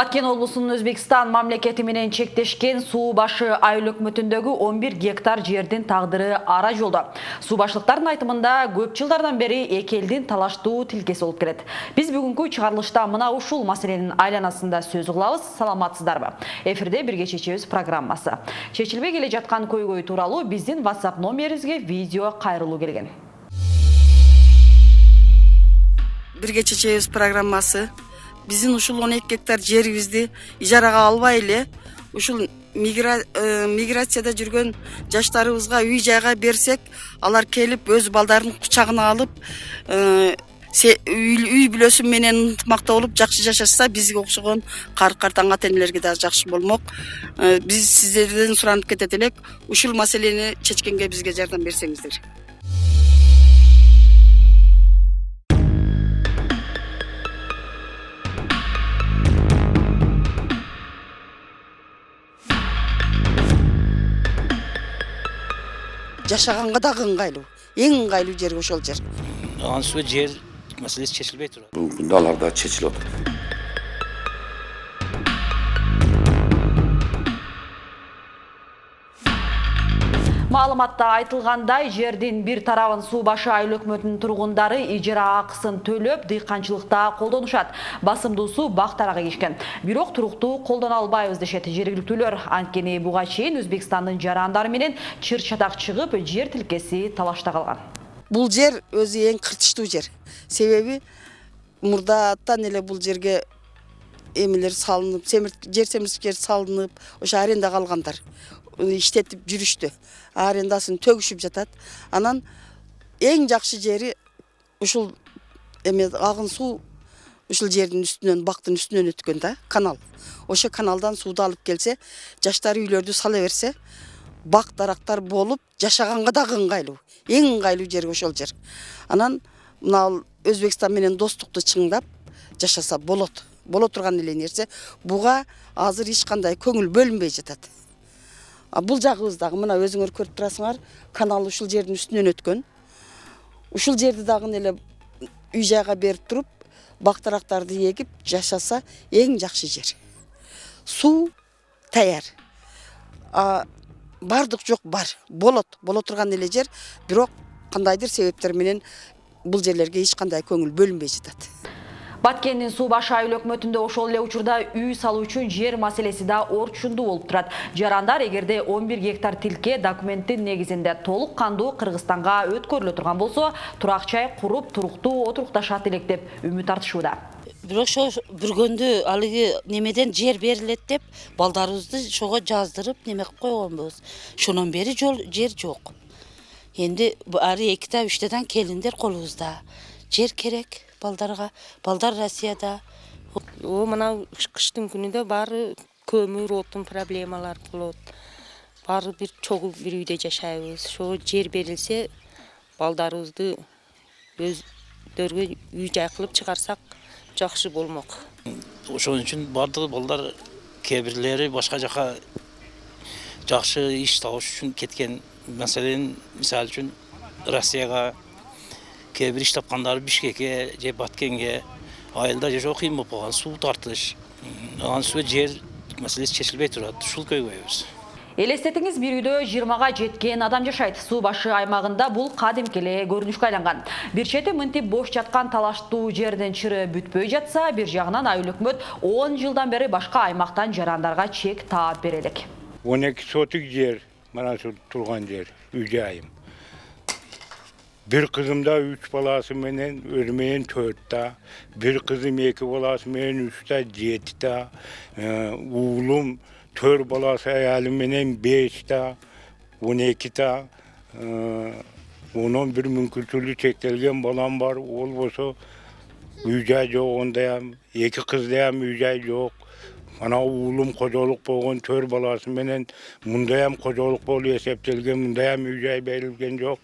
Баткен облысының Өзбекстан мамлекети менен чектешкен суу башы айыл өкмөтүндөгү 11 гектар жердин тагдыры ара жолдо. Суу башлыктардын айтымында көп жылдардан бери эки элдин талаштуу тилкеси болуп келет. Биз бүгүнкү чыгарылышта мына ушул маселенин айланасында сөз кылабыз. Саламатсыздарбы? Эфирде бирге чечебиз программасы. Чечилбей келе жаткан көйгөй тууралуу биздин WhatsApp номерибизге видео кайрылуу келген. Бирге чечебиз программасы. Биздин ушул 12 гектар жерибизди ижарага албай эле ушул миграцияда жүргөн жаштарыбызга үй жайга берсек, алар келип өз балдарын кучагына алып, үй бүлөсү менен ынтымакта болуп жакшы жашашса, бизге окшогон картаң ата-энелерге да жакшы болмок. Биз сиздерден суранып кетет элек, ушул маселени чечкенге бизге жардам берсеңиздер. Жашаганга да ыңгайлуу. Эң ыңгайлуу жер ошол жер. Ансуу жер маселеси чечилбей турат. Бүгүнкү күндө алар да чечилип атат. Маалыматта айтылгандай, жердин бир тарабын суу башы айыл өкмөтүнүн тургундары ижара акысын төлөп, дыйканчылыкта колдонушат. Басымдуусу бак тарага кишкен. Бирок туруктуу колдоно албайбыз дешет жергиликтүүлөр. Анткени буга чейин Өзбекстандын жарандары менен чыр чатак чыгып, жер тилкеси талашта калган. Бул жер өзү эң кыртычтуу жер. Себеби мурдатан эле бул жерге эмелер салынып, жер семирткичтер салынып, ошо арендага алгандар. Иштетип жүрүштү. Арендасын төгүшүп жатат. Анан эң жакшы жери ушул агын суу ушул жердин үстүнөн, бактын үстүнөн өткөн да, канал. Ошо каналдан сууду алып келсе, жаштар үйлөрдү сала берсе, бак дарактар болуп, жашаганга да ыңгайлуу. Эң ыңгайлуу жер ошол жер. Анан мына Өзбекстан менен достукту чыңдап жашаса болот. Боло турган эле нерсе. Буга азыр эч кандай көңүл бөлүнбөй жатат. Бул жагыбыздагы мына өзүңөр көрүп турасыңар, канал ушул жердин үстүнөн өткөн. Ушул жерди дагы эле үй жайга берип туруп, бак дарактарды эгип жашаса эң жакшы жер. Суу таяр. Бардык жок бар. Боло турган эле жер, бирок кандайдыр себептер менен бул жерлерге эч кандай көңүл бөлүнбөй жатат. Баткендин суу башы айыл өкмөтүндө ошол эле учурда үй салуу үчүн жер маселеси да орчундуу болуп турат. Жарандар эгерде 11 гектар тилке документтин негизинде толук кандуу Кыргызстанга өткөрүлө турган болсо, турак жай куруп, туруктуу отурукташат элек деп үмүт артышууда. Бирок ошо бүргөндө алыгы немеден жер берилет деп балдарыбызды ошого жаздырып неме кылып койгонбуз. Шонон бери жер жок. Энди ары 2-3 келиндер колубузда. Жер керек балдарга. Балдар Россияда. Мына кыштын күнүндө баары көмүр, отун проблемалар болот. Баары бир чогуу бир үйдө жашайбыз. Ошо жер берилсе, балдарыбызды өздөргө үй жай кылып чыгарсак жакшы болмок. Ошон үчүн бардык балдар кээ-бирлери башка жака жакшы иш табыш үчүн кеткен. Маселен, мисалы үчүн Россияга кээ-бир иш тапкандары Бишкекке же Баткенге, айылда жашоо кыйын болуп калган, суу тартыш. Ансуу жер маселеси чечилбей турат. Ушул көйгөйбүз. Элестетиңиз, бир үйдө 20га жеткен адам жашайт. Суу башы аймагында бул кадимки эле көрүнүшкө айланган. Бир чети мынтип бош жаткан талаштуу жердин чыры бүтпөй жатса, бир жагынан айыл өкмөт 10 жылдан бери башка аймактан жарандарга чек таап берелек. 12 сотик жер, мана шу турган жер, үй жайым. Bir kızım da 3 balası menen, örmeyen 4'ta. Bir kızım 2 balası menen 3'ta, 7'ta. Oğlum 4 balası hayalim menen 5'ta, 12'ta. Onun bir mümküntülü çektelgen balam var. Ol bolsa üyjay yok ondayam, 2 kızdayam üyjay yok. Ana oğlum kocalık bolgan 4 balası menen mundayam kocalık bolu eseptelgen, mundayam üyjay berilgen yok.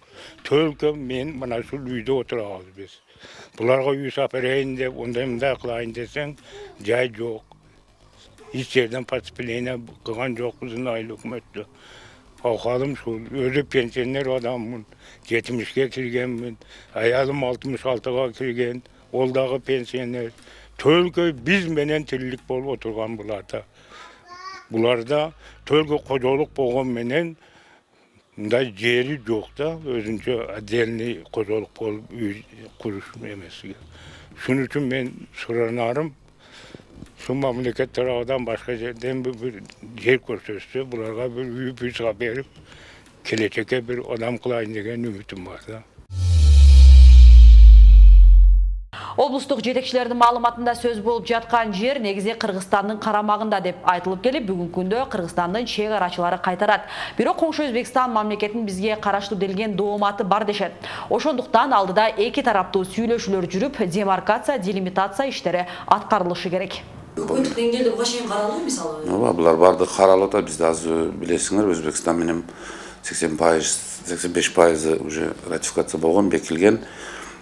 Tölküm men mana şu uyda oturabız biz. Bularga uy sapereyin dep, onda kılayın desen, jay yok. Hiç yerden pasipleyine kılan yok bizim ayıl hükümetli. Halım şu, özü pensiyoner adamım, 70'ge kirgenmin, ayalım 66'ga kirgen, oldağı pensiyoner. Tölgö biz menen tirilik bolup oturgan bularda. Bularda tölgö kocalık bolgon menen da jeri yok da özünce adelni kocalık bolup kuruş emesi. Şunun için men soranarım. Şu mamleket tarafından başka yerden bir yer gösterse bularga bir üyüp berip gelecekte bir adam kılayın degen ümitim var da. Облустық жетекшілердің малыматында сөз болып жатқан жер негізі Қырғызстанның қарамағында деп айтылып келіп, бүгінгі күнде Қырғызстанның шекарачылары қайтарады. Бирок Коңшу Өзбекстан мамлекетінің бізге қараштуу делген дооматы бар дешет. Ошондуктан алдыда эки тараптуу сүйлөшүүлөр жүрүп, демаркация, делимитация иштери аткарылышы керек. Өкмөттүк деңгээлде буга чейин каралды мисалы? Булар барды каралып атат. Бизде азыр билесиңер, Өзбекстан менен 85% уже ратификация болгон, бекилген.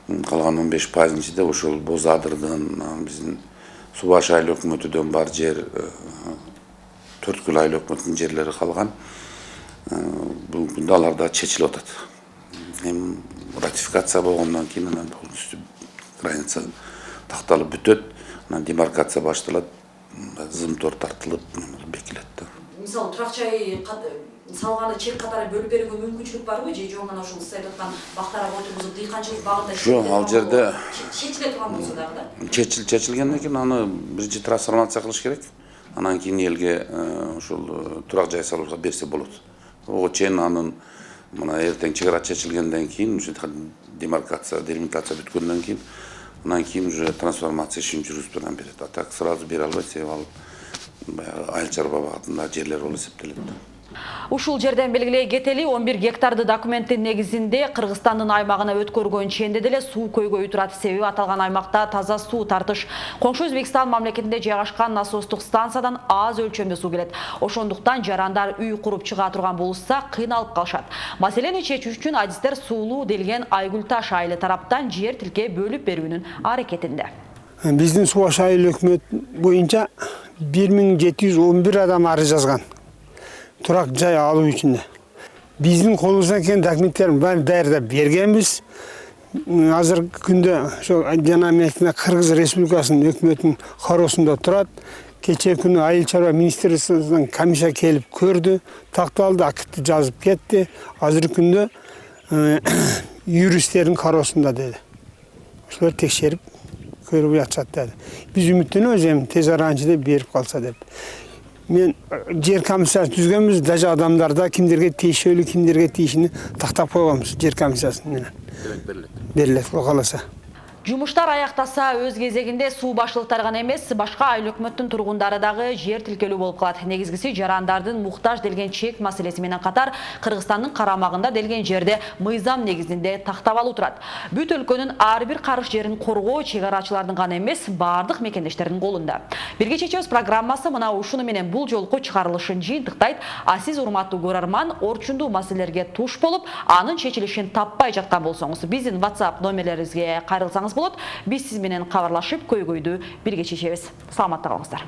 Калган 15% içinde ошол Боз Адырдын, биздин Суу башы айыл өкмөтүдөн бар жер, Төрткүл айыл өкмөтүнүн жерлери калган. Бүгүнкү күндө аларда чечилип атат. Эми ратификация болгондон кийин анан полностью граница такталып бүтөт, анан демаркация башталат, зымтор тартылып бекилет. Мисалы турак жай салганы чек катары бөлүп берүүгө мүмкүнчүлүк барбы же жок гана ушул сиз айткан бактарга отургузуп дыйканчылык багында Жок, ал жерде чечиле турган болсо дагы да? чечилгенден кийин аны биринчи трансформация кылыш керек. Анан кийин элге ушул турак жай салууга берсе болот. Ого чейин анын мына эртең чек ара чечилгенден кийин, ушу демаркация, делимитация бүткөндөн кийин, анан кийин уже трансформация ишин жүргүзүп анан берет. А так сразу бере албайт, себеби ал баягы айыл чарба багытында жерлер болуп эсептелет. Ушул жерден белгилей кетели 11 гектарды документтин негизинде Кыргызстандын аймагына өткөргөн ченде деле суу көйгөйү турат. Себеби аталган аймакта таза суу тартыш Коңшу Өзбекстан мамлекетинде жайгашкан насостук станциядан аз өлчөмдө суу келет. Ошондуктан жарандар үй куруп чыга турган болушса кыйналып калышат. Маселени чечүү үчүн адистер Суулуу делген Айгүлташ айылы тараптан жер тилке бөлүп берүүнүн аракетинде. Биздин Суу башы айыл өкмөт боюнча 1711 адам арыз жазган. Турак жай алуу үчүн. Биздин колубуздан келген документтерди баарын даярдап бергенбиз. Азыркы күндө ошо жана мектепте Кыргыз Республикасынын өкмөтүнүн кароосунда турат. Кечээ күнү айыл чарба министрлигинен комиссия келип көрдү, такталды, актты жазып кетти. Азыркы күндө юристтердин кароосунда деди. Ошолор текшерип көрүп жатышат деди. Биз үмүттөнөбүз эми тез арада ичинде берип калса деп. Мен жер комиссиясы түзгөнбүз, даже адамдарда кимдерге тийишелүү, кимдерге тийишини тактап койгонбуз жер комиссиясы менен. Берилет, каласа. Жумуштар аяктаса өз кезегинде суу башчылыктар гана эмес, башка айыл өкмөттүн тургундары дагы жер тилкелүү болуп калат. Негизгиси жарандардын муктаж делген чек маселеси менен катар Кыргызстандын карамагында делген жерде мыйзам негизинде тактап алуу турат. Бүт өлкөнүн ар бир карыш жерин коргоо чек арачылардын гана эмес, бардык мекендештердин колунда. Бирге чечебиз программасы мына ушуну менен бул жолку чыгарылышын жыйынтыктайт. А сиз урматтуу көрөрман, орчундуу маселелерге туш болуп, анын чечилишин таппай жаткан болсоңуз, биздин WhatsApp номерлерибизге кайрылсаңыз болот. Биз сиз менен кабарлашып, көйгөйдү бирге чечебиз. Саламатта калыңыздар.